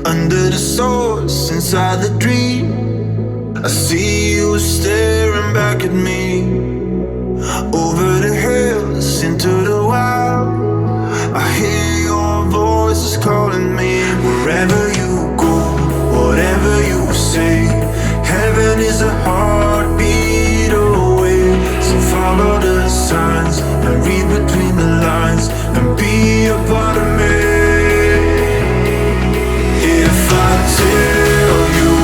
Under the source, inside the dream, I see you staring back at me. Over the hills, into the wild, I hear your voices calling me. Wherever you go, whatever you say, heaven is a heartbeat away. So follow the signs and read between the lines and be a part of me. If I tell you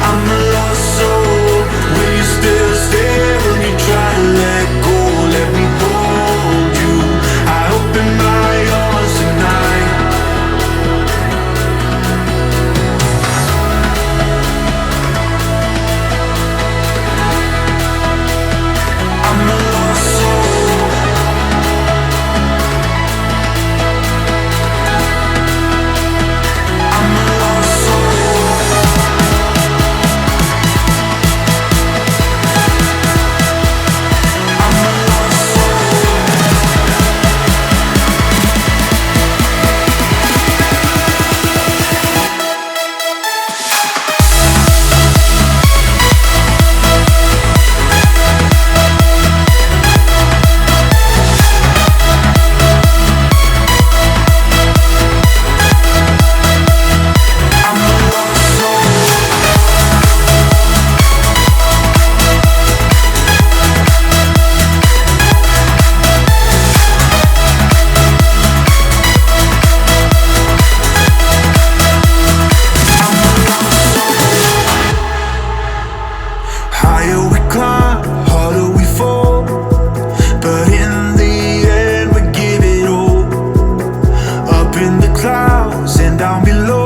I'm a lost soul, will you still stay when you try to let go? Let me hold you. I open my arms tonight. I'm a lost soul. I'm a lost soul. I'm a lost soul. I'm a lost soul. Higher we climb, harder we fall, but in the end we give it all. Up in the clouds and down below,